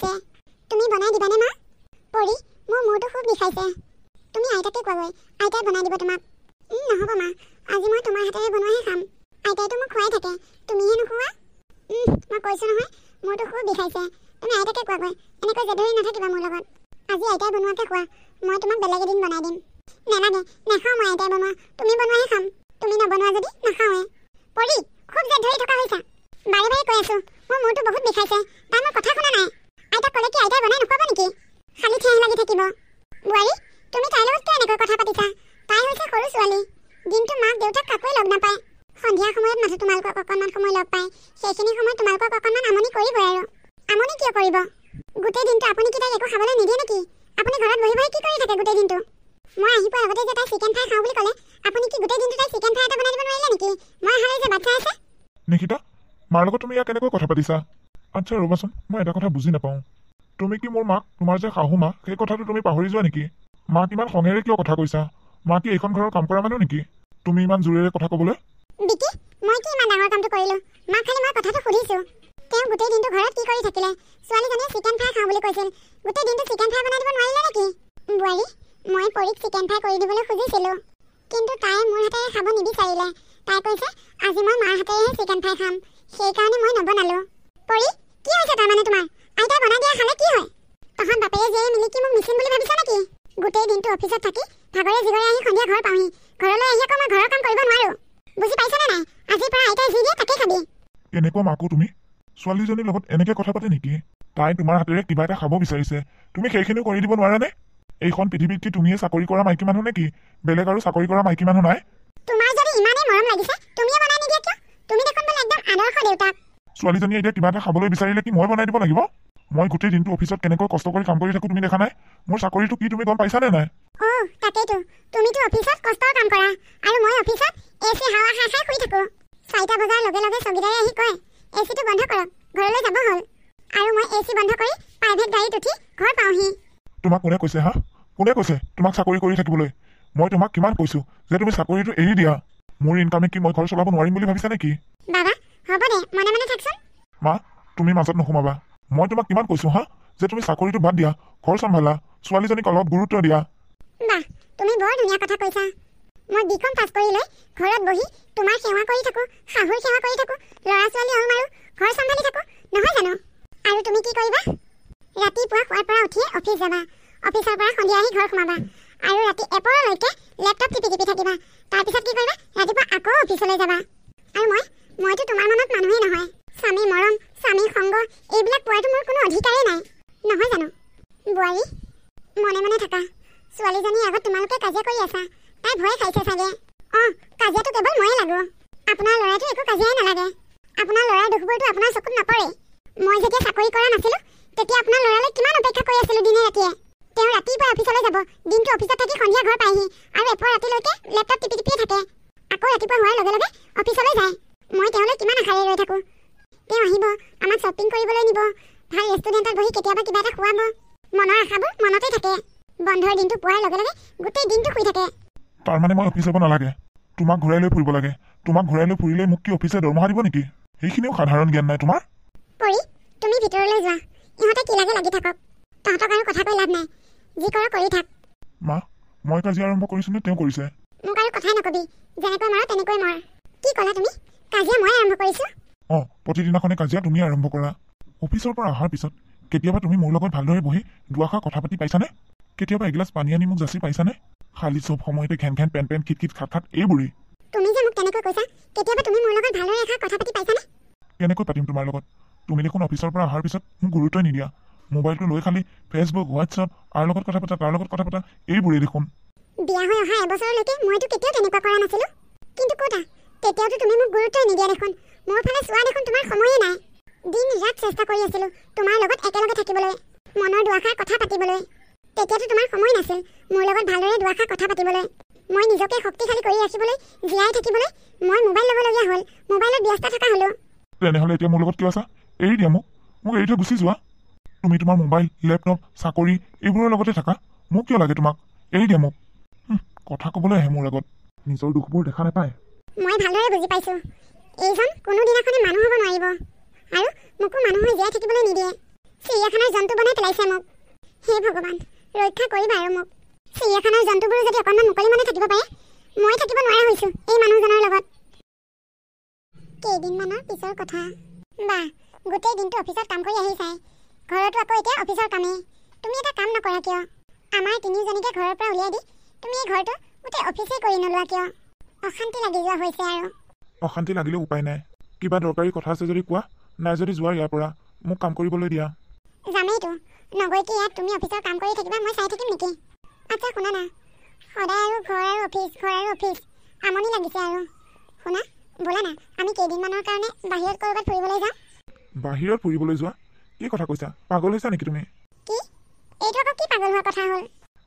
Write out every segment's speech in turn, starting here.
বিষাইছে তুমি বনাই দিবানে মা পৰি মোৰ মূৰটো খুব বিষাইছে তুমি আইতাকে কোৱাগৈ আইতাই বনাই দিব তোমাক নহ'ব মা আজি মই তোমাৰ হাতেৰে বনোৱাহে খাম আইতাইতো মোক খুৱাই থাকে তুমিহে নোখোৱা মই কৈছোঁ নহয় মূৰটো খুব বিষাইছে তুমি আইতাকে কোৱাগৈ এনেকৈ জেদৰি নাথাকিবা মোৰ লগত আজি আইতাই বনোৱাকে খোৱা মই তোমাক বেলেগ এদিন বনাই দিম নেলাগে নাখাওঁ মই আইতাই বনোৱা তুমি বনোৱাহে খাম তুমি নবনোৱা যদি নাখাওঁৱে পৰি খুব জেদ ধৰি থকা হৈছা বাৰে বাৰে কৈ আছোঁ মোৰ মূৰটো বহুত বিষাইছে তাই মোৰ কথা শুনা নাই আইতাক ক'লে কি আইতাই বনাই নোখোৱাব নেকি খালি ঠেহ লাগি থাকিব বোৱাৰী তুমি তাইৰ লগত কিয় এনেকৈ কথা পাতিছা তাই হৈছে সৰু ছোৱালী দিনটো মাক দেউতাক কাকোৱে লগ নাপায় সন্ধিয়া সময়ত মাথো তোমালোকক অকণমান সময় লগ পায় সেইখিনি সময়ত তোমালোকক অকণমান আমনি কৰিবই আৰু আমনি কিয় কৰিব গোটেই দিনটো আপুনি কি তাইক একো খাবলৈ নিদিয়ে নেকি আপুনি ঘৰত বহি বহি কি কৰি থাকে গোটেই দিনটো মই আহি পোৱাৰ আগতে যে তাই চিকেন ফ্ৰাই খাওঁ বুলি ক'লে আপুনি কি গোটেই দিনটো তাই চিকেন ফ্ৰাই এটা বনাই দিব নোৱাৰিলে নেকি মই অহালৈ যে বাচ্ছা আছে নিকিতা মাৰ লগত তুমি ইয়াক কেনেকৈ কথা পাতিছা আচ্ছা ৰ'বাচোন মই এটা কথা বুজি নাপাওঁ তুমি কি মোৰ মাক তোমাৰ যে শাহু মা সেই কথাটো তুমি পাহৰি যোৱা নেকি মাক ইমান খঙেৰে কিয় কথা কৈছা মা কি এইখন ঘৰৰ কাম কৰা মানুহ নেকি তুমি ইমান জোৰেৰে কথা ক'বলৈ বিকি মই কি ইমান ডাঙৰ কামটো কৰিলোঁ মাক খালি মই কথাটো সুধিছোঁ তেওঁ গোটেই দিনটো ঘৰত কি কৰি থাকিলে ছোৱালীজনীয়ে চিকেন ফ্ৰাই খাওঁ বুলি কৈছিল গোটেই দিনটো চিকেন ফ্ৰাই বনাই দিব নোৱাৰিলে নেকি বোৱাৰী মই পৰিক চিকেন ফ্ৰাই কৰি দিবলৈ খুজিছিলোঁ কিন্তু তাই মোৰ হাতেৰে খাব নিবিচাৰিলে তাই কৈছে আজি মই মাৰ হাতেৰেহে চিকেন ফ্ৰাই খাম সেইকাৰণে মই নবনালোঁ পৰি কি হৈছে তাৰমানে তোমাৰ আইতাই বনাই দিয়া খালে কি হয় তহঁত বাপেৰে জীয়ে মিলি কি মোক মিচিন বুলি ভাবিছা নেকি গোটেই দিনটো অফিচত থাকি ভাগৰে জিগৰে আহি সন্ধিয়া ঘৰ পাওঁহি ঘৰলৈ আহি আকৌ মই ঘৰৰ কাম কৰিব নোৱাৰোঁ বুজি পাইছানে নাই আজিৰ পৰা আইতাই যি দিয়ে তাকে খাবি এনেকুৱা মাকো তুমি ছোৱালীজনীৰ লগত এনেকৈ কথা পাতে নেকি তাই তোমাৰ হাতেৰে কিবা এটা খাব বিচাৰিছে তুমি সেইখিনিও কৰি দিব নোৱাৰানে এইখন পৃথিৱীত কি তুমিয়ে চাকৰি কৰা মাইকী মানুহ নেকি বেলেগ আৰু চাকৰি কৰা মাইকী মানুহ নাই তোমাৰ যদি ইমানেই মৰম লাগিছে তুমিয়ে বনাই নিদিয়া কিয় তুমি দেখোন বোলে একদম আদৰ্শ দেউতাক ছোৱালীজনীয়ে এতিয়া কিবা এটা খাবলৈ বিচাৰিলে কি মই বনাই দিব লাগিব মই গোটেই দিনটো অফিচত কেনেকৈ কষ্ট কৰি কাম কৰি থাকোঁ তুমি দেখা নাই মোৰ চাকৰিটো কি তুমি গম পাইছানে নাই তাকেইতো তুমিতো অফিচত কষ্টৰ কাম কৰা আৰু মই অফিচত এচি হাৱা খাই খাই শুই থাকোঁ 4টা বজাৰ লগে লগে চকীদাৰে আহি কয় এচিটো বন্ধ কৰক ঘৰলৈ যাব হ'ল আৰু মই এচি বন্ধ কৰি প্ৰাইভেট গাড়ীত উঠি ঘৰ পাওঁহি তোমাক কোনে কৈছে হা কোনে কৈছে তোমাক চাকৰি কৰি থাকিবলৈ মই তোমাক কিমান কৈছোঁ যে তুমি চাকৰিটো এৰি দিয়া মোৰ ইনকামে কি মই ঘৰ চলাব নোৱাৰিম বুলি ভাবিছা নেকি বাবা হ'ব দে মনে মনে থাকচোন মা তুমি মাজত নোসোমাবা মই তোমাক কিমান কৈছোঁ হা যে তুমি চাকৰিটো বাদ দিয়া ঘৰ চম্ভালা ছোৱালীজনীক অলপ গুৰুত্ব দিয়া বাহ তুমি বৰ ধুনীয়া কথা কৈছা মই বিকম পাছ কৰি লৈ ঘৰত বহি তোমাৰ সেৱা কৰি থাকোঁ শাহুৰ সেৱা কৰি থাকোঁ ল'ৰা ছোৱালী হ'ল মাৰোঁ ঘৰ চম্ভালি থাকোঁ নহয় জানো আৰু তুমি কি কৰিবা ৰাতিপুৱা শুৱাৰ পৰা উঠিয়ে অফিচ যাবা অফিচৰ পৰা সন্ধিয়া আহি ঘৰ সোমাবা আৰু ৰাতি এপৰলৈকে লেপটপ টিপি থাকিবা তাৰপিছত কি কৰিবা ৰাতিপুৱা আকৌ অফিচলৈ যাবা আৰু মইতো তোমাৰ মনত মানুহেই নহয় স্বামী মৰম স্বামী সংগ এইবিলাক পোৱাটো মোৰ কোনো অধিকাৰেই নাই নহয় জানো বোৱাৰী মনে মনে থাকা ছোৱালীজনীৰ আগত তোমালোকে কাজিয়া কৰি আছা তাই ভয় খাইছে চাগে কাজিয়াটো কেৱল ময়ে লাগো আপোনাৰ ল'ৰাটো একো কাজিয়াই নালাগে আপোনাৰ ল'ৰাৰ দুখবোৰতো আপোনাৰ চকুত নপৰে মই যেতিয়া চাকৰি কৰা নাছিলোঁ তেতিয়া আপোনাৰ ল'ৰালৈ কিমান অপেক্ষা কৰি আছিলোঁ দিনে ৰাতিয়ে তেওঁ ৰাতিপুৱা অফিচলৈ যাব দিনটো অফিচত থাকি সন্ধিয়া ঘৰ পায়হি আৰু এপৰ ৰাতিলৈকে লেপটপ টিপিয়ে থাকে আকৌ ৰাতিপুৱা হোৱাৰ লগে লগে অফিচলৈ যায় মই তেওঁলৈ কিমান আশাৰে ৰৈ থাকোঁ তেওঁ আহিব আমাক শ্বপিং কৰিবলৈ নিব ভাল ৰেষ্টুৰেণ্টত বহি কেতিয়াবা কিবা এটা খুৱাব মনৰ আশাবোৰ মনতে থাকে বন্ধৰ দিনটো পোৱাৰ লগে লগে গোটেই দিনটো শুই থাকে তাৰমানে মই অফিচ যাব নালাগে তোমাক ঘূৰাই লৈ ফুৰিব লাগে তোমাক ঘূৰাই লৈ ফুৰিলে মোক কি অফিচে দৰমহা দিব নেকি সেইখিনিও সাধাৰণ জ্ঞান নাই তোমাৰ পৰি তুমি ভিতৰলৈ যোৱা ইহঁতে কি লাগে লাগি থাকক তহঁতক আৰু কথা কৈ লাভ নাই যি কৰ কৰি থাক মা মই কাজিয়া আৰম্ভ কৰিছোঁ নে তেওঁ কৰিছে মোক আৰু কথাই নকবি যেনেকৈ মাৰ তেনেকৈ মৰ কি ক'লা তুমি কাজিয়া মই আৰম্ভ কৰিছোঁ প্ৰতিদিনাখনে কাজিয়া তুমি আৰম্ভ কৰা অফিচৰ পৰা অহাৰ পিছত কেতিয়াবা তুমি মোৰ লগত ভালদৰে বহি দুআষাৰ কথা পাতি পাইছানে কেতিয়াবা এগিলাচ পানী আনি মোক যাচি পাইছানে খালি চব সময়তে ঘেন ঘেন পেন পেন খিট খাট এইবোৰেই তুমি যে মোক তেনেকৈ কৈছা কেতিয়াবা তুমি মোৰ লগত ভালদৰে এষাৰ কথা পাতি পাইছানে কেনেকৈ পাতিম তোমাৰ লগত তুমি দেখোন অফিচৰ পৰা অহাৰ পিছত মোক গুৰুত্বই নিদিয়া মোবাইলটো লৈ খালি ফেচবুক হোৱাটছআপ আৰু লগত কথা পতা তাৰ লগত কথা পতা এইবোৰেই দেখোন বিয়া হৈ অহা এবছৰলৈকে মইতো কেতিয়াও তেনেকুৱা কৰা নাছিলোঁ কিন্তু ক'তা তেতিয়াওতো তুমি মোক গুৰুত্বই নিদিয়া দেখোন মোৰ ফালে চোৱা দেখোন তোমাৰ সময়ে নাই দিন ৰাত চেষ্টা কৰি আছিলোঁ তোমাৰ লগত একেলগে থাকিবলৈ মনৰ দুআষাৰ কথা পাতিবলৈ তেতিয়াতো তোমাৰ সময় নাছিল মোৰ লগত ভালদৰে দুআষাৰ কথা পাতিবলৈ মই নিজকে শক্তিশালী কৰি ৰাখিবলৈ জীয়াই থাকিবলৈ মই মোবাইল ল'বলগীয়া হ'ল মোবাইলত ব্যস্ত থকা হ'লোঁ তেনেহ'লে এতিয়া মোৰ লগত কিয় আছা এৰি দিয়া মোক এৰি থৈ গুচি যোৱা তুমি তোমাৰ মোবাইল লেপটপ চাকৰি এইবোৰৰ লগতে থাকা মোক কিয় লাগে তোমাক এৰি দিয়া মোক কথা ক'বলৈ আহে মোৰ আগত নিজৰ দুখবোৰ দেখা নাপায় মই ভালদৰে বুজি পাইছোঁ এইজন কোনোদিনাখনে মানুহ হ'ব নোৱাৰিব আৰু মোকো মানুহে জীয়াই থাকিবলৈ নিদিয়ে চিৰিয়াখানাৰ জন্তু বনাই পেলাইছে মোক। হে ভগৱান, ৰক্ষা কৰিবা আৰু মোক। চিৰিয়াখানাৰ জন্তুবোৰো যদি অকণমান মুকলি মনে থাকিব পাৰে, মই থাকিব নোৱাৰা হৈছোঁ এই মানুহজনৰ লগত। কেইদিনমানৰ পিছৰ কথা। বাহ, গোটেই দিনটো অফিচত কাম কৰি আহিছাই, ঘৰতো আকৌ এতিয়া অফিচৰ কামেই। তুমি এটা কাম নকৰা কিয়? আমাৰ তিনিওজনীকে ঘৰৰ পৰা উলিয়াই দি তুমি এই ঘৰটো গোটেই অফিচেই কৰি নোলোৱা কিয়? অশান্তি লাগি যোৱা হৈছে আৰু। অশান্তি লাগিলেও উপায় নাই। কিবা দৰকাৰী কথা আছে যদি কোৱা, নাই যদি যোৱা ইয়াৰ পৰা, মোক কাম কৰিবলৈ দিয়া। যামেইতো, নগৈ কি ইয়াত তুমি অফিচৰ কাম কৰি থাকিবা মই চাই থাকিম নেকি? আচ্ছা শুনা না, সদায় আৰু ঘৰ আৰু অফিচ আমনি লাগিছে আৰু। শুনা, ব'লা না আমি কেইদিনমানৰ কাৰণে বাহিৰত ক'ৰবাত ফুৰিবলৈ যাওঁ। বাহিৰত ফুৰিবলৈ যোৱা? কি কথা কৈছা? পাগল হৈছা নেকি তুমি? কি? এইটো আকৌ কি পাগল হোৱা কথা হ'ল?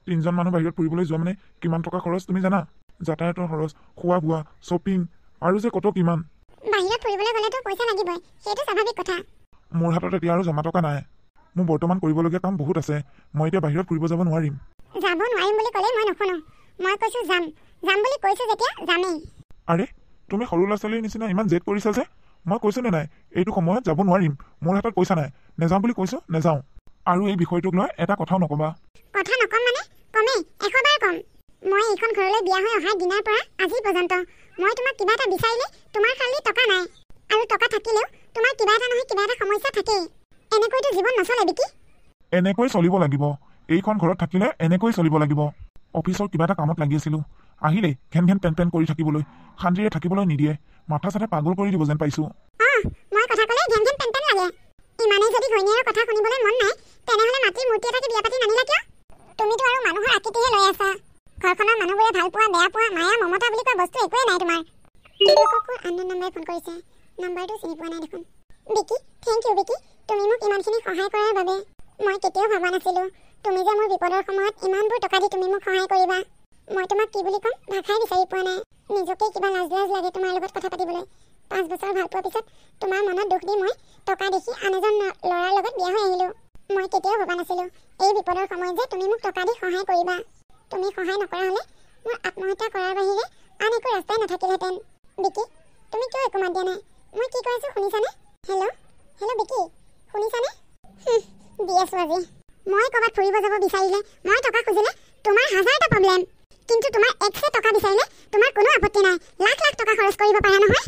3জন মানুহ বাহিৰত ফুৰিবলৈ যোৱা মানে কিমান টকা খৰচ তুমি জানা? যাতায়াতৰ খৰচ, খোৱা বোৱা, শ্বপিং আৰু যে কত কিমান। বাহিৰত ফুৰিবলৈ গ'লেতো পইচা লাগিবই, সেইটো স্বাভাৱিক কথা। মোৰ হাতত এতিয়া আৰু জমা টকা নাই। মোৰ বৰ্তমান কৰিবলগীয়া কাম বহুত আছে। মই এতিয়া বাহিৰত ফুৰিব যাব নোৱাৰিম। যাব নোৱাৰিম বুলি ক'লে মই নুশুনো। মই কৈছোঁ যাম বুলি কৈছোঁ যেতিয়া যামেই। আৰে, তুমি সৰু ল'ৰা ছোৱালীৰ নিচিনা ইমান জেদ কৰিছা যে? মই কৈছোঁ নে নাই এইটো সময়ত যাব নোৱাৰিম, মোৰ হাতত পইচা নাই। নেযাওঁ বুলি কৈছোঁ, নেযাওঁ। আৰু এই বিষয়টোক লৈ এটা কথাও নক'বা। কথা নকম মানে কমেই 100 বাৰ কম। মই এইখন ঘৰলৈ বিয়া হৈ অহা দিনাৰ পৰা আজি পৰ্যন্ত মই তোমাক কিবা এটা বিচাৰিলে তোমাৰ খালি টকা নাই, আৰু টকা থাকিলেও তোমাৰ কিবা এটা নহয় কিবা এটা সমস্যা থাকেই। এনেকৈতো জীৱন নচলে বিকি। এনেকৈ চলিব লাগিব। এইখন ঘৰত থাকিলে এনেকৈ চলিব লাগিব। অফিচৰ কিবা এটা কামত লাগি আছিলোঁ, আহিলেই ঘেন ঘেন পেন কৰি থাকিবলৈ, শান্তিৰে থাকিবলৈ নিদিয়ে। মাথা চাথা পাগল কৰি দিব যেন পাইছোঁ। মই কথা ক'লে ঘেন ঘেন পেন লাগে। ইমানেই যদি ঘৈণীয়েৰৰ কথা শুনিবলৈ মন নাই, তেনেহ'লে মাটিৰ মূৰ্তি এটাকে বিয়া পাতি নানিলা কিয়? তুমিতো আৰু মানুহৰ আকৃতিহে লৈ আছা। ঘৰখনৰ মানুহবোৰে ভাল পোৱা, বেয়া পোৱা, মায়া মমতা বুলি কোৱা বস্তু একোৱেই নাই তোমাৰ। আননোন নম্বৰে ফোন কৰিছে, নাম্বাৰটো চিনি পোৱা নাই দেখোন। বিকি, থেংক ইউ বিকি, তুমি মোক ইমানখিনি সহায় কৰাৰ বাবে। মই কেতিয়াও ভবা নাছিলোঁ তুমি যে মোৰ বিপদৰ সময়ত ইমানবোৰ টকা দি তুমি মোক সহায় কৰিবা। মই তোমাক কি বুলি ক'ম ভাষাই বিচাৰি পোৱা নাই। নিজকেই কিবা লাজ লাগে তোমাৰ লগত কথা পাতিবলৈ। 5 বছৰ ভাল পোৱাৰ পিছত তোমাৰ মনত দুখ দি মই টকা দেখি আন এজন ল'ৰাৰ লগত বিয়া হৈ আহিলোঁ। মই কেতিয়াও ভবা নাছিলোঁ এই বিপদৰ সময়ত যে তুমি মোক টকা দি সহায় কৰিবা। তুমি সহায় নকৰা হ'লে মোৰ আত্মহত্যা কৰাৰ বাহিৰে আন একো ৰাস্তাই নাথাকিলহেঁতেন। বিকি, তুমি কিয় একো মাত দিয়া নাই? মই কি কৈ আছোঁ শুনিছানে? হেল্ল' বিকি, শুনিছানে? দি আছোঁ আজি। মই ক'ৰবাত ফুৰিব যাব বিচাৰিলে, মই টকা খুজিলে তোমাৰ 1000টা প্ৰব্লেম, কিন্তু তোমাৰ 100 টকা বিচাৰিলে তোমাৰ কোনো আপত্তি নাই। লাখ টকা খৰচ কৰিব পাৰা নহয়।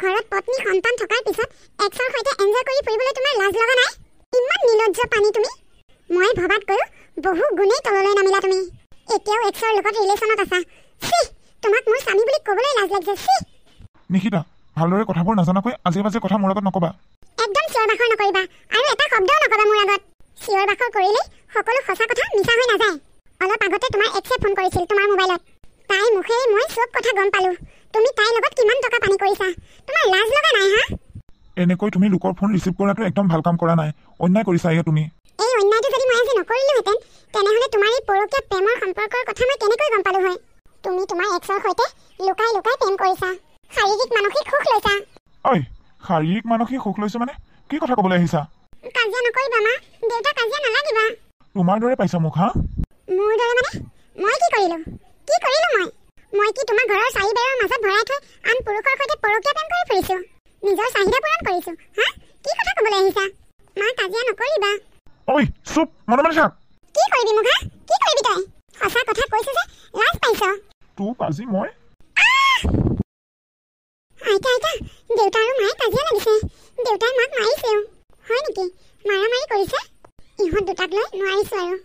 ঘৰত পত্নী সন্তান থকাৰ পিছত এক্সৰ সৈতে এনজয় কৰি ফুৰিবলৈ তোমাৰ লাজ লগা নাই? ইমান নিলজ্জ পানী তুমি। মই ভবাতকৈও বহু গুণেই তললৈ নামিলা তুমি। এতিয়াও এক্সৰ লগত ৰিলেশ্যনত আছা। তোমাক মোৰ স্বামী বুলি ক'বলৈ লাজ লাগিছে। নিকিতা, ভালদৰে কথাবোৰ নাজানাকৈ আজে বাজে কথা মোৰ আগত নক'বা। একদম চিঞৰ বাখৰ নকৰিবা, আৰু এটা শব্দও নকবা মোৰ আগত। চিঞৰ বাখৰ কৰিলেই সকলো সঁচা কথা মিছা হৈ নাযায়। অলপ আগতে তোমাৰ এক্সে ফোন কৰিছিল তোমাৰ মোবাইলত। তাইৰ মুখেৰে মই চব কথা গম পালোঁ। তুমি তাইৰ লগত কিমান টকা পানী কৰিছা। তোমাৰ লাজ লগা নাই হা? এনেকৈ তুমি লোকৰ ফোন ৰিচিভ কৰাটো একদম ভাল কাম কৰা নাই। অন্যায় কৰিছা এয়া তুমি। এই অন্যায়টো যদি মই আজি নকৰিলোহেঁতেন, তেনেহ'লে তোমাৰ এই পৰকীয়া প্ৰেমৰ সম্পৰ্কৰ কথা মই কেনেকৈ গম পালোঁ হয়? তুমি তোমাৰ এক্সৰ সৈতে লুকাই প্ৰেম কৰিছা, শাৰীৰিক মানসিক সুখ লৈছা। ঐ, শাৰীৰিক মানসিক সুখ লৈছো মানে কি কথা ক'বলৈ আহিছা? কাজিয়া নকৰিবা মা, দেউতা কাজিয়া নালাগিবা। তোমাৰ দৰে পাইছা মোক হা? মোৰ দৰে মানে? মই কি কৰিলোঁ মই কি তোমাৰ ঘৰৰ চাৰিবেৰৰ মাজত ভৰাই থৈ আন পুৰুষৰ সৈতে পৰকীয়া প্ৰেম কৰি ফুৰিছোঁ? নিজৰ চাহিদা পূৰণ কৰিছোঁ হা? কি কথা ক'বলৈ আহিছা? মা কাজিয়া নকৰিবা। ঐ চুপ, মনে মনে থাক। কি কৰিবি মোক হা? কি কৰিবি তই? সঁচা কথা কৈছোঁ যে লাজ পাইছ। তোক আজি মই আইতা, দেউতা আৰু মায়ে কাজিয়া লাগিছে। দেউতাই মাক মাৰিছেও। হয় নেকি? মাৰামাৰি কৰিছে? ইহঁত দুটাক লৈ নোৱাৰিছোঁ আৰু।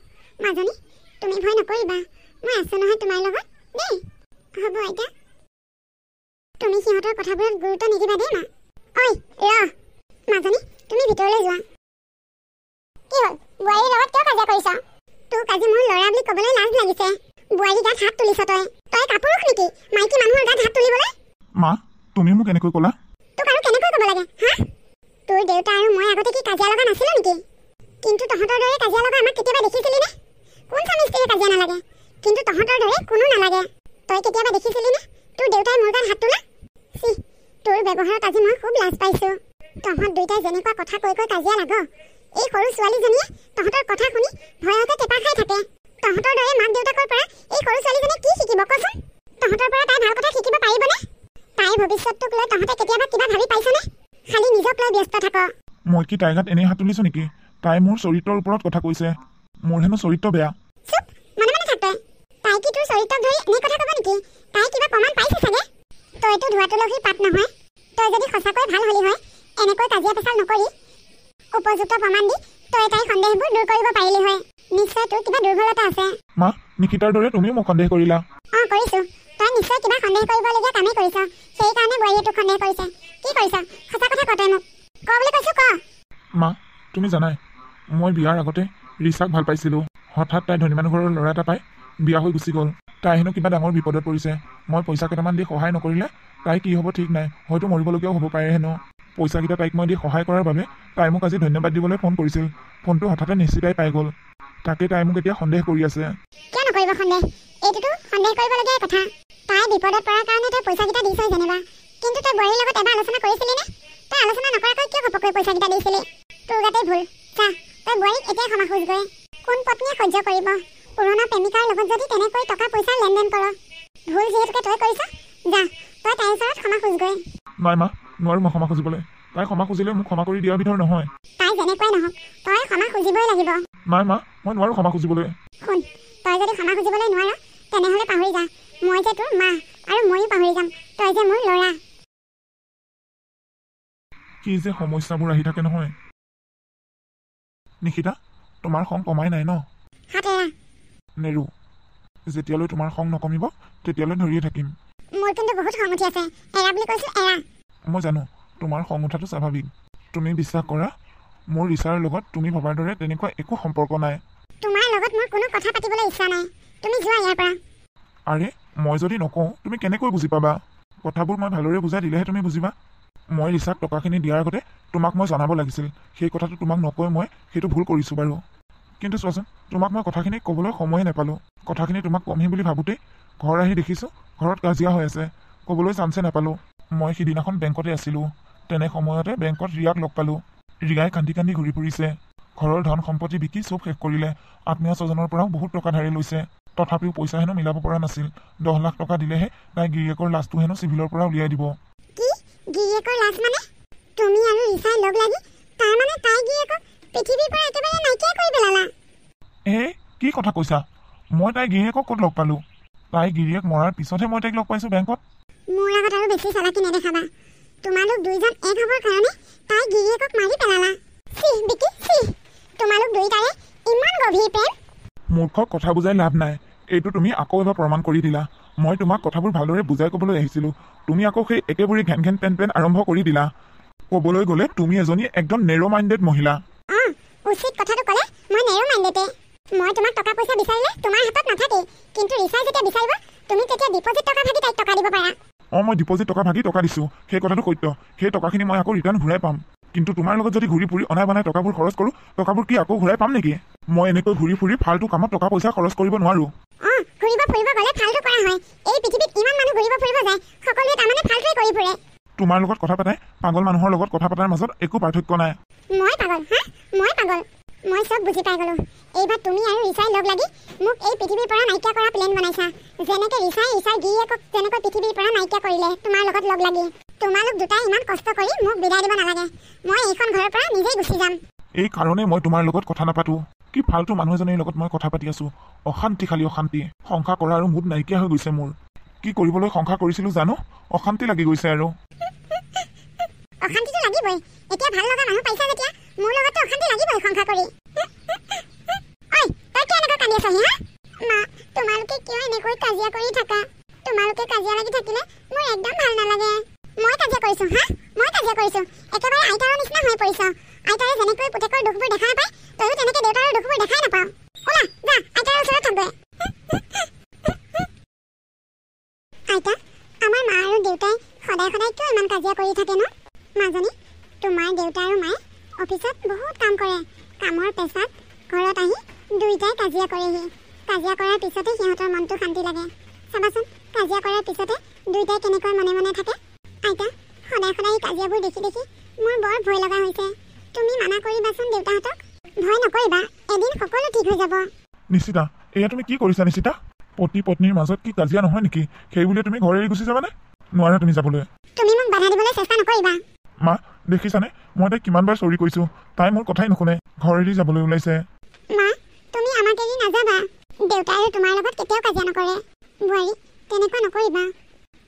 মাজনী, তুমি ভয় নকৰিবা, মই আছোঁ নহয় তোমাৰ লগত দেই। হ'ব আইতা, তুমি সিহঁতৰ কথাবোৰত গুৰুত্ব নিদিবা দেই মা। ঐ মাজনী, তুমি ভিতৰলৈ যোৱা। কি হ'ল? বোৱাৰীৰ লগত কিয় কাজিয়া কৰিছ? তোক আজি মোৰ ল'ৰা বুলি ক'বলৈ লাজ লাগিছে। বোৱাৰী গাত হাত তুলিছ তই কাপুৰুষ নেকি মাইকী মানুহৰ গাত হাত তুলিবলৈ? মা, তুমি মোক এনেকৈ ক'লা? তোক আৰু কেনেকৈ ক'ব লাগে হা? তোৰ দেউতা আৰু মই আগতে কি কাজিয়া লগা নাছিলোঁ নেকি? কিন্তু তহঁতৰ দৰে কাজিয়া লগা আমাক কেতিয়াবা দেখিছিলি নে? কোন স্বামী স্ত্ৰীয়ে কাজিয়া নালাগে? কিন্তু তহঁতৰ দৰে কোনো নালাগে। তই কেতিয়াবা দেখিছিলি নে তোৰ দেউতাই মোৰ গাত হাত তোলা? তোৰ ব্যৱহাৰত আজি মই খুব লাজ পাইছোঁ। তহঁত দুইটাই যেনেকুৱা কথা কৈ কাজিয়া লাগ, এই সৰু ছোৱালীজনীয়ে তহঁতৰ কথা শুনি ভয়তে টেপা খাই থাকে। তহঁতৰ দৰে মাক দেউতাকৰ পৰা এই সৰু ছোৱালীজনীয়ে কি শিকিব কচোন? তহঁতৰ পৰা তাই ভাল কথা শিকিব পাৰিবনে? তাইৰ ভৱিষ্যতটোক লৈ তহঁতে কেতিয়াবা কিবা ভাবি পাইছনে? খালি নিজক লৈ ব্যস্ত থাক। মই কি তাইৰ গাত এনেই হাত তুলিছো নেকি? তাই মোৰ চৰিত্ৰৰ ওপৰত কথা কৈছে মোৰ হেনো চৰিত্ৰ বেয়া চুপ মনে মনে থাক তাই কি তোৰ চৰিত্ৰক ধৰি এনে কথা ক'ব নেকি তাই কিবা প্ৰমাণ পাইছে চাগে তইতো ধোৱা তুলসীৰ পাত নহয় তই যদি সঁচাকৈ ভাল হলি হয় এনেকৈ কাজিয়া পেচাল নকৰি উপযুক্ত প্ৰমাণ দি তই তাইৰ সন্দেহবোৰ দূৰ কৰিব পাৰিলি হয় নিশ্চয় তোৰ কিবা দুৰ্বলতা আছে মা নিকিতাৰ দৰে তুমিও মোক সন্দেহ কৰিলা কৰিছো তই নিশ্চয় কিবা সন্দেহ কৰিবলগীয়া কামেই কৰিছ সেইকাৰণে বোৱাৰীয়ে তোক সন্দেহ কৰিছে কি কৰিছ সঁচা কথা ক তই মোক ক বুলি কৈছো ক মা তুমি জানাই মই বিয়াৰ আগতে ৰিচাক ভাল পাইছিলোঁ হঠাৎ তাই ধনী মানুহ ঘৰৰ ল'ৰা এটা পাই বিয়া হৈ গুচি গ'ল তাই হেনো কিবা ডাঙৰ বিপদত পৰিছে মই পইচা কেইটামান দি সহায় নকৰিলে তাই কি হ'ব ঠিক নাই হয়তো মৰিবলগীয়াও হ'ব পাৰে হেনো পইচাকেইটা তাইক মই দি সহায় কৰাৰ বাবে তাই মোক আজি ধন্যবাদ দিবলৈ ফোন কৰিছিল ফোনটো হঠাতে নিশ্চিতাই পাই গ'ল তাকে তাই মোক এতিয়া সন্দেহ কৰি আছে কিয় নকৰিব সন্দেহ এইটোতো সন্দেহ কৰিবলগীয়া কথা তাই বিপদত পৰাৰ কাৰণে তই পইচাকেইটা দিছ যেনিবা কিন্তু তই বোৱাৰীৰ লগত এবাৰ আলোচনা কৰিছিলি নে তই আলোচনা নকৰাকৈ কিয় ঘপককৈ পইচাকেইটা দিছিলি তোৰ গাতেই ভুল চা তই বোৱাৰীক এতিয়াই ক্ষমা খুজগৈ কোন পত্নীয়ে সহ্য কৰিব পুৰণা প্ৰেমিকাৰ লগত যদি তেনেকৈ টকা পইচাৰ লেনদেন কৰ ভুল যিহেতুকে তই কৰিছ যা তই তাইৰ ওচৰত ক্ষমা খুজগৈ নাই মা নোৱাৰো মই ক্ষমা খুজিবলৈ তাই ক্ষমা খুজিলে মোক ক্ষমা কৰি দিয়াৰ বিধৰ নহয় তাই যেনেকুৱাই নহওক তই ক্ষমা খুজিবই লাগিব নাই মা মই নোৱাৰো ক্ষমা খুজিবলৈ শুন তই যদি ক্ষমা খুজিবলৈ নোৱাৰ তেনেহ'লে পাহৰি যা মই যে তোৰ মা আৰু ময়ো পাহৰি যাম তই যে মোৰ ল'ৰা কি যে সমস্যাবোৰ আহি থাকে নহয় নিকিতা তোমাৰ খং কমাই নাই ন হাত এৰা নেৰু যেতিয়ালৈ তোমাৰ খং নকমিব তেতিয়ালৈ ধৰিয়ে থাকিম মোৰ কিন্তু বহুত খং উঠি আছে এৰা বুলি কৈছো এৰা মই জানো তোমাৰ খং উঠাটো স্বাভাৱিক তুমি বিশ্বাস কৰা মোৰ ৰিচাৰ লগত তুমি ভবাৰ দৰে তেনেকুৱা একো সম্পৰ্ক নাই তোমাৰ লগত মোৰ কোনো কথা পাতিবলৈ ইচ্ছা নাই তুমি যোৱা ইয়াৰ পৰা আৰে মই যদি নকওঁ তুমি কেনেকৈ বুজি পাবা কথাবোৰ মই ভালদৰে বুজাই দিলেহে তুমি বুজিবা মই ৰিচাক টকাখিনি দিয়াৰ আগতে তোমাক মই জনাব লাগিছিল সেই কথাটো তোমাক নকৈ মই সেইটো ভুল কৰিছোঁ বাৰু কিন্তু চোৱাচোন তোমাক মই কথাখিনি ক'বলৈ সময়ে নাপালোঁ কথাখিনি তোমাক কমহি বুলি ভাবোঁতেই ঘৰ আহি দেখিছোঁ ঘৰত কাজিয়া হৈ আছে ক'বলৈ চান্সে নাপালোঁ মই সিদিনাখন বেংকতে আছিলোঁ তেনে সময়তে বেংকত ৰিয়াক লগ পালোঁ ৰিয়াই কান্দি কান্দি ঘূৰি ফুৰিছে ঘৰৰ ধন সম্পত্তি বিকি চব শেষ কৰিলে আত্মীয় স্বজনৰ পৰাও বহুত টকা ধাৰি লৈছে তথাপিও পইচা হেনো মিলাব পৰা নাছিল 10 লাখ টকা দিলেহে তাই গিৰিয়েকৰ লাজটো হেনো চিভিলৰ পৰা উলিয়াই দিব কি গিৰিয়েকৰ লাজ মানে তুমি আৰু ৰিচাই লগ লাগি তাৰ মানে তাই গিৰিয়েকক পৃথিৱীৰ পৰা একেবাৰে নাইকিয়া কৰি পেলালা কি কথা কৈছা মই তাই গিৰিয়েকক ক'ত লগ পালোঁ তাই গিৰিয়েক মৰাৰ পিছতহে মই তাইক লগ পাইছোঁ বেংকত মোৰ আগত আৰু বেছি চালাকি নেদেখাবা তোমালোক দুইজন এক হ'বৰ কাৰণে তাই গিৰিয়েকক মাৰি পেলালা চিহ বিকি চিহ তোমালোক দুইটাৰে ইমান গভীৰ প্ৰেম মূৰ্খক কথা বুজাই লাভ নাই এইটো তুমি আকৌ এবাৰ প্ৰমাণ কৰি দিলা মই তোমাক কথাবোৰ ভালদৰে বুজাই ক'বলৈ আহিছিলোঁ তুমি আকৌ সেই একেবোৰে ঘেন ঘেন পেন পেন আৰম্ভ কৰি দিলা ক'বলৈ গ'লে তুমি এজনী একদম নেৰ' মাইণ্ডেড মহিলা উচিত কথাটো ক'লে মই নেৰ' মাইণ্ডেডে মই তোমাক টকা পইচা বিচাৰিলে তোমাৰ হাতত নাথাকেই কিন্তু ৰিচাই যেতিয়া বিচাৰিব তুমি তেতিয়া ডিপজিট টকা ভাগি তাইক টকা দিব পাৰা মই ডিপজিট টকা ভাগি টকা দিছোঁ সেই কথাটো সত্য সেই টকাখিনি মই আকৌ ৰিটাৰ্ণ ঘূৰাই পাম কিন্তু তোমাৰ লগত যদি ঘূৰি ফুৰি অনাই বনাই টকাবোৰ খৰচ কৰোঁ টকাবোৰ কি আকৌ ঘূৰাই পাম নেকি মই এনেকৈ ঘূৰি ফুৰি ফাল্টু কামত টকা পইচা খৰচ কৰিব নোৱাৰোঁ ঘূৰিব ফুৰিব গ'লে ফাল্টু কৰা হয় এই পৃথিৱীত ইমান মানুহ ঘূৰিব ফুৰিব যায় সকলোৱে তাৰমানে ফাল্টুৱে কৰি ফুৰে তোমাৰ লগত কথা পাতাই পাগল মানুহৰ লগত কথা পতাৰ মাজত একো পাৰ্থক্য নাই মই পাগল মই চব বুজি পাই গ'লো এইবাৰ তুমি আৰু ৰিচাই লগ লাগি মোক এই পৃথিৱীৰ পৰা নাইকিয়া কৰা প্লেন বনাইছা যেনেকে ৰিচাই ৰিচাৰ গিৰিয়েকক যেনেকৈ পৃথিৱীৰ পৰা নাইকিয়া কৰিলে তোমাৰ লগত লগ লাগি তোমালোক দুটাই ইমান কষ্ট কৰি মোক বিদায় দিব নালাগে মই এইখন ঘৰৰ পৰা নিজেই গুচি যাম এই কাৰণে মই তোমাৰ লগত কথা নাপাতো কি ফাল্টু মানুহ এজনীৰ লগত মই কথা পাতি আছোঁ অশান্তি খালি অশান্তি সংসাৰ কৰা আৰু মুড নাইকিয়া হৈ গৈছে মোৰ কি কৰিবলৈ সংসাৰ কৰিছিলোঁ জানো অশান্তি লাগি গৈছে আৰু অশান্তিটো লাগিবই এতিয়া ভাল লগা মানুহ পাইছা যেতিয়া মোৰ লগতো অশান্তি লাগিবই সংসাৰ কৰি ঐ তই কি এনেকৈ কান্দি আছহি মা তোমালোকে কিয় এনেকৈ কাজিয়া কৰি থাকা তোমালোকে কাজিয়া লাগি থাকিলে মোৰ একদম ভাল নালাগে মই কাজিয়া কৰিছোঁ মই কাজিয়া কৰিছোঁ একেবাৰে আইতাৰৰ নিচিনা হৈ পৰিছ আইতাৰে যেনেকৈ পুতেকৰ দুখবোৰ দেখা নাপায় তয়ো তেনেকৈ দেউতাৰৰ দুখবোৰ দেখাই নাপাওঁ ওলা যা আইতাৰৰ ওচৰত থাকগৈ আইতা আমাৰ মা আৰু দেউতাই সদায় সদায় কিয় ইমান কাজিয়া কৰি থাকে ন মাজনী তোমাৰ দেউতা আৰু মায়ে অফিচত বহুত কাম কৰে কামৰ পেচাত ঘৰত আহি দুইটাই কাজিয়া কৰেহি কাজিয়া কৰাৰ পিছতে সিহঁতৰ মনটো শান্তি লাগে চাবাচোন কাজিয়া কৰাৰ পিছতে দুইটাই কেনেকৈ মনে মনে থাকে আইতা সদায় সদায় কাজিয়াবোৰ দেখি দেখি মোৰ বৰ ভয় লগা হৈছে তুমি মানা কৰিবাচোন দেউতাহঁতক ভয় নকৰিবা এদিন সকলো ঠিক হৈ যাব নিশ্চিতা এয়া তুমি কি কৰিছা নিশ্চিতা পতি পত্নীৰ মাজত কি কাজিয়া নহয় নেকি সেই বুলি তুমি ঘৰ এৰি গুচি যাবানে নোৱাৰা তুমি যাবলৈ তুমি মোক বাধা দিবলৈ চেষ্টা নকৰিবা মা দেখিছানে মই তাইক কিমানবাৰ চৰি কৈছোঁ তাই মোৰ কথাই নুশুনে ঘৰ এৰি যাবলৈ ওলাইছে মা তুমি আমাক এৰি নাযাবা দেউতাই আৰু তোমাৰ লগত কেতিয়াও কাজিয়া নকৰে বোৱাৰী তেনেকুৱা নকৰিবা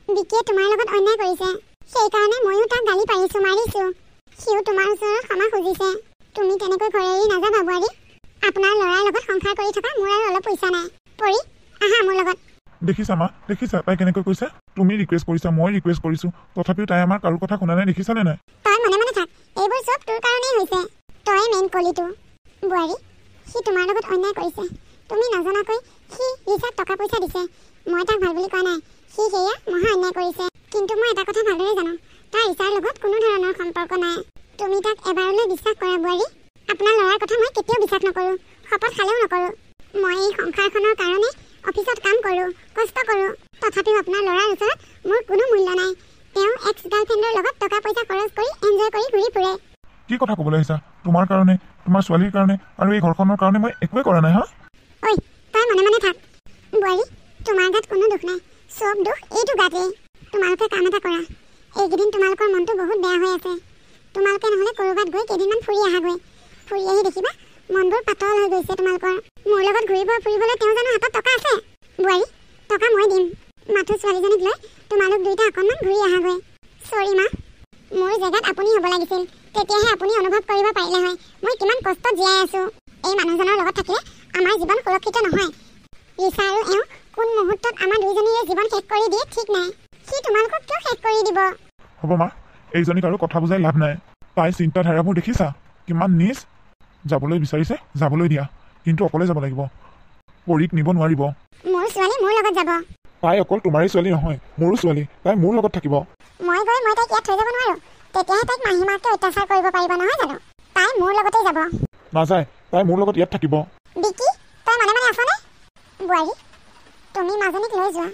বিকিয়ে তোমাৰ লগত অন্যায় কৰিছে সেইকাৰণে ময়ো তাক গালি পাৰিছোঁ মাৰিছোঁ সিও তোমাৰ ওচৰত ক্ষমা খুজিছে তুমি তেনেকৈ ঘৰ এৰি নাযাবা বোৱাৰী আপোনাৰ ল'ৰাৰ লগত সংসাৰ কৰি থকা মোৰ আৰু অলপ পইচা নাই পৰি আহা মোৰ লগত দেখিছা মা দেখিছা তাই কেনেকৈ কৈছে তুমি ৰিকুৱেষ্ট কৰিছা মই ৰিকুৱেষ্ট কৰিছোঁ তথাপিও তাই আমাৰ কাৰো কথা শুনা নাই দেখিছানে নাই তই মনে মনে থাক এইবোৰ চব তোৰ কাৰণেই হৈছে তই মেইন কলিটো বোৱাৰী সি তোমাৰ লগত অন্যায় কৰিছে তুমি নজনাকৈ সি ৰিচাক টকা পইচা দিছে মই তাক ভাল বুলি কোৱা নাই সি সেয়া মহা অন্যায় কৰিছে কিন্তু মই এটা কথা ভালদৰে জানো তাৰ ৰিচাৰ লগত কোনো ধৰণৰ সম্পৰ্ক নাই তুমি তাক এবাৰলৈ বিশ্বাস কৰা বোৱাৰী আপোনাৰ ল'ৰাৰ কথা মই কেতিয়াও বিশ্বাস নকৰোঁ শপত খালেও নকৰোঁ মই এই সংসাৰখনৰ কাৰণে অফিচত কাম কৰোঁ কষ্ট কৰোঁ তথাপিও আপোনাৰ ল'ৰাৰ ওচৰত মোৰ কোনো মূল্য নাই তেওঁ এক্স গাৰ্লফ্ৰেণ্ডৰ লগত টকা পইচা খৰচ কৰি এনজয় কৰি ঘূৰি ফুৰে কি কথা ক'বলৈ আহিছা তোমাৰ কাৰণে তোমাৰ ছোৱালীৰ কাৰণে আৰু এই ঘৰখনৰ কাৰণে মই একোৱে কৰা নাই হা ঐ তই মনে মনে থাক বোৱাৰী তোমাৰ গাত কোনো দুখ নাই চব দুখ এইটো গাতেই তোমালোকে কাম এটা কৰা এইকেইদিন তোমালোকৰ মনটো বহুত বেয়া হৈ আছে তোমালোকে নহ'লে ক'ৰবাত গৈ কেইদিনমান ফুৰি আহাগৈ ফুৰি আহি দেখিবা মনবোৰ পাতল হৈ গৈছে তোমালোকৰ মোৰ লগত ঘূৰিব ফুৰিবলৈ তেওঁ জানো হাতত টকা আছে বোৱাৰী টকা মই দিম মাথো ছোৱালীজনীক লৈ তোমালোক দুইটা অকণমান ঘূৰি আহাগৈ চৰি মা মোৰ জেগাত আপুনি হ'ব লাগিছিল তেতিয়াহে আপুনি অনুভৱ কৰিব পাৰিলে হয় মই কিমান কষ্টত জীয়াই আছোঁ এই মানুহজনৰ লগত থাকিলে আমাৰ জীৱন সুৰক্ষিত নহয় ৰিচা আৰু এওঁ কোন মুহূৰ্তত আমাৰ দুইজনীৰে জীৱন শেষ কৰি দিয়ে ঠিক নাই সি তোমালোকক কিয় শেষ কৰি দিব হ'ব মা এইজনীক আৰু কথা বুজাই লাভ নাই তাই চিন্তাধাৰাবোৰ দেখিছা কিমান নিজ যাবলৈ বিচাৰিছে যাবলৈ দিয়া কিন্তু অকলে যাব লাগিব পৰীক নিব নোৱাৰিব মোৰ ছোৱালী মোৰ লগত যাব তাই অকল তোমাৰেই ছোৱালী নহয় মোৰো ছোৱালী তাই মোৰ লগত থাকিব মই গৈ মই তাইক ইয়াত থৈ যাব নোৱাৰোঁ তেতিয়াহে তাইক মাহীমাকে অত্যাচাৰ কৰিব পাৰিব নহয় জানো তাই মোৰ লগতে যাব নাযায় তাই মোৰ লগত ইয়াত থাকিব বিকি তই মনে মনে আছনে বোৱাৰী তুমি মাজনীক লৈ যোৱা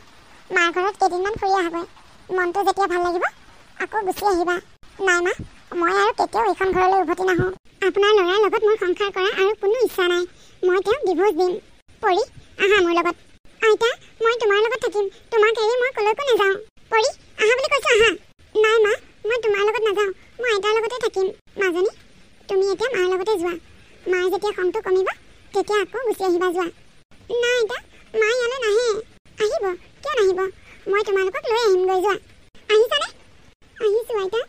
মাৰ ঘৰত কেইদিনমান ফুৰি আহাগৈ মনটো যেতিয়া ভাল লাগিব আকৌ গুচি আহিবা নাই মা মই আৰু কেতিয়াও এইখন ঘৰলৈ উভতি নাহোঁ আপোনাৰ ল'ৰাৰ লগত মোৰ সংসাৰ কৰা আৰু কোনো ইচ্ছা নাই মই তেওঁক ডিভোৰ্চ দিম পৰি আহা মোৰ লগত আইতা মই তোমাৰ লগত থাকিম তোমাক এৰি মই কলৈকো নাযাওঁ পৰি আহা বুলি কৈছোঁ আহা নাই মা মই তোমাৰ লগত নাযাওঁ মই আইতাৰ লগতে থাকিম মাজনী তুমি এতিয়া মাৰ লগতে যোৱা মাৰ যেতিয়া খংটো কমিব তেতিয়া আকৌ গুচি আহিবা যোৱা নাই আইতা মা ইয়ালৈ নাহে আহিব কিয় নাহিব মই তোমালোকক লৈ আহিমগৈ যোৱা আহিছানে আহিছোঁ আইতা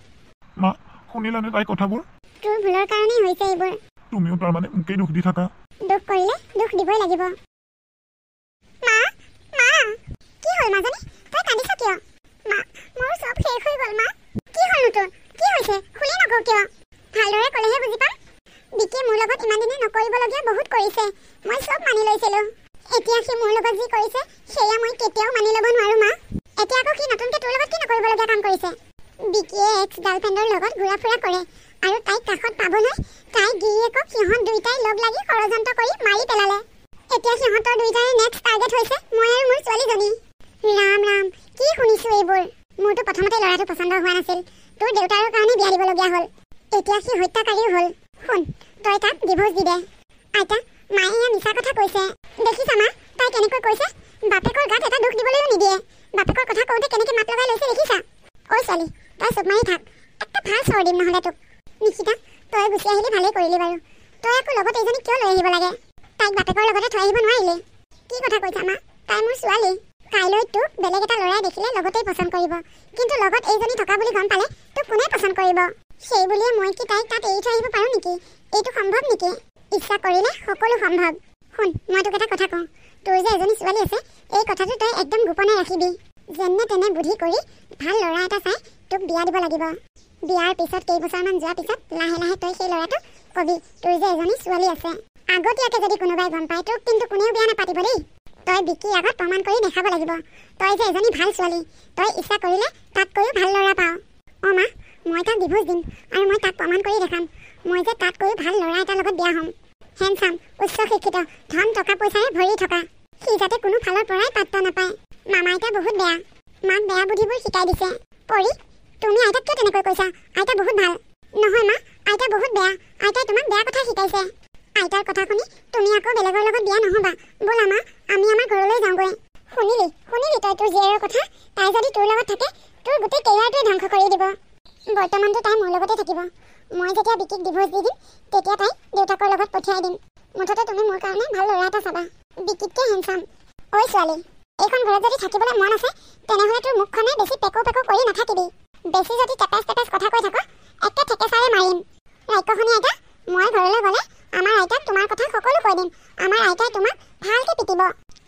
মা শুনিলানে তাই কথাবোৰ তোৰ ভুলৰ কাৰণেই হৈছে এইবোৰ তুমিও তাৰমানে মোকেই দুখ দি থাকা দুখ কৰিলে দুখ দিবই লাগিব মা মা কি হ'ল মাজনী তই কান্দিছ কিয় মা মোৰ চব শেষ হৈ গ'ল মা কি হ'লনো তোৰ কি হৈছে খুলি নকওঁ কিয় ভালদৰে ক'লেহে বুজি পাম বিকিয়ে মোৰ লগত ইমান দিনে নকৰিবলগীয়া বহুত কৰিছে মই চব মানি লৈছিলোঁ এতিয়া সি মোৰ লগত যি কৰিছে সেয়া মই কেতিয়াও মানি ল'ব নোৱাৰোঁ মা এতিয়া আকৌ সি নতুনকৈ তোৰ লগত কি নকৰিবলগীয়া কাম কৰিছে বিকিয়ে এক্স গাৰ্লফ্ৰেণ্ডৰ লগত ঘূৰা ফুৰা কৰে আৰু তাইক কাষত পাবলৈ তাই গিৰিয়েকক সিহঁত দুইটাই লগ লাগি ষড়যন্ত্ৰ কৰি মাৰি পেলালে এতিয়া সিহঁতৰ দুইটাৰে নেক্সট টাৰ্গেট হৈছে মই আৰু মোৰ ছোৱালীজনী ৰাম ৰাম কি শুনিছোঁ এইবোৰ মোৰতো প্ৰথমতে ল'ৰাটো পচন্দ হোৱা নাছিল তোৰ দেউতাৰৰ কাৰণে বিয়া দিবলগীয়া হ'ল এতিয়া সি হত্যাকাৰীও হ'ল শুন তই তাক ডিভোৰ্চ দি দে আইতা মায়ে এয়া মিছা কথা কৈছে দেখিছা মা তাই কেনেকৈ কৈছে বাপেকৰ গাত এটা দুখ দিবলৈও নিদিয়ে বাপেকৰ কথা কওঁতে কেনেকৈ মাত লগাই লৈছে দেখিছা ঐ ছোৱালী তই চুপ মাৰি থাক একটা ভাল চৰ দিম নহ'লে তোক নিশিতা তই গুচি আহিলি ভালেই কৰিলি বাৰু তই আকৌ লগত এইজনী কিয় লৈ আহিব লাগে তাইক বাপেকৰ লগতে থৈ আহিব নোৱাৰিলি কি কথা কৈছা মা তাই মোৰ ছোৱালী কাইলৈ তোক বেলেগ এটা ল'ৰাই দেখিলে লগতেই পচন্দ কৰিব কিন্তু লগত এইজনী থকা বুলি গম পালে তোক কোনে পচন্দ কৰিব সেই বুলিয়ে মই কি তাইক তাত এৰি থৈ আহিব পাৰোঁ নেকি এইটো সম্ভৱ নেকি ইচ্ছা কৰিলে সকলো সম্ভৱ শুন মই তোক এটা কথা কওঁ তোৰ যে এজনী ছোৱালী আছে এই কথাটো তই একদম গোপনে ৰাখিবি যেনে তেনে বুদ্ধি কৰি ভাল ল'ৰা এটা চাই তোক বিয়া দিব লাগিব বিয়াৰ পিছত কেইবছৰমান যোৱাৰ পিছত লাহে লাহে তই সেই ল'ৰাটোক কবি তোৰ যে এজনী ছোৱালী আছে আগতীয়াকৈ যদি কোনোবাই গম পায় তোক কিন্তু কোনেও বিয়া নাপাতিব দেই তই বিকিৰ আগত প্ৰমাণ কৰি দেখাব লাগিব তই যে এজনী ভাল ছোৱালী তই ইচ্ছা কৰিলে তাতকৈও ভাল ল'ৰা পাওঁ অঁ মা মই তাক ডিভোৰ্চ দিম আৰু মই তাক প্ৰমাণ কৰি দেখাম মই যে তাতকৈও ভাল ল'ৰা এটাৰ লগত বিয়া হ'ম হেণ্ডচাম উচ্চ শিক্ষিত ধন টকা পইচাৰে ভৰি থকা সি যাতে কোনো ফালৰ পৰাই পাত্তা নাপায় মামা আইতা বহুত বেয়া মাক বেয়া বুদ্ধিবোৰ শিকাই দিছে পৰি তুমি আইতাক কিয় তেনেকৈ কৈছা আইতা বহুত ভাল নহয় মা আইতা বহুত বেয়া আইতাই তোমাক বেয়া কথা শিকাইছে আইতাৰ কথা শুনি তুমি আকৌ বেলেগৰ লগত বিয়া নহ'বা ব'লা মা আমি আমাৰ ঘৰলৈ যাওঁগৈ শুনিলি তই তোৰ জীয়েৰৰ কথা তাই যদি তোৰ লগত থাকে তোৰ গোটেই কেৰিয়াৰটোৱে ধ্বংস কৰি দিব বৰ্তমানটো তাই মোৰ লগতে থাকিব। মই যেতিয়া বিকিক ডিভোৰ্চ দি দিম তেতিয়া তাই দেউতাকৰ লগত পঠিয়াই দিম। মুঠতে তুমি মোৰ কাৰণে ভাল ল'ৰা এটা চাবা, বিকিতকৈ হেণ্ডচাম। ঐ ছোৱালী, এইখন ঘৰত যদি থাকিবলৈ মন আছে তেনেহ'লে তোৰ মুখখনে বেছি পেকো পেকো কৰি নাথাকিবি। বেছি যদি টেপেচ টেপেচ কথা কৈ থাক একে ঠেকেচাৰে মাৰিম। ৰাক্ষসনী আইতা, মই ঘৰলৈ গ'লে আমাৰ আইতাক তোমাৰ কথা সকলো কৈ দিম। আমাৰ আইতাই তোমাক ভালকৈ পিটিব।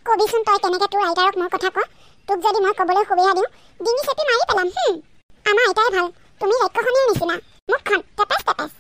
কবিচোন তই কেনেকৈ তোৰ আইতাৰক মোৰ কথা ক। তোক যদি মই ক'বলৈ সুবিধা দিওঁ ডিঙি চেপি মাৰি পেলাম। আমাৰ আইতাই ভাল, তুমি ৰাক্ষসনীৰ নিচিনা, মুখখন টেপেচ টেপেচ।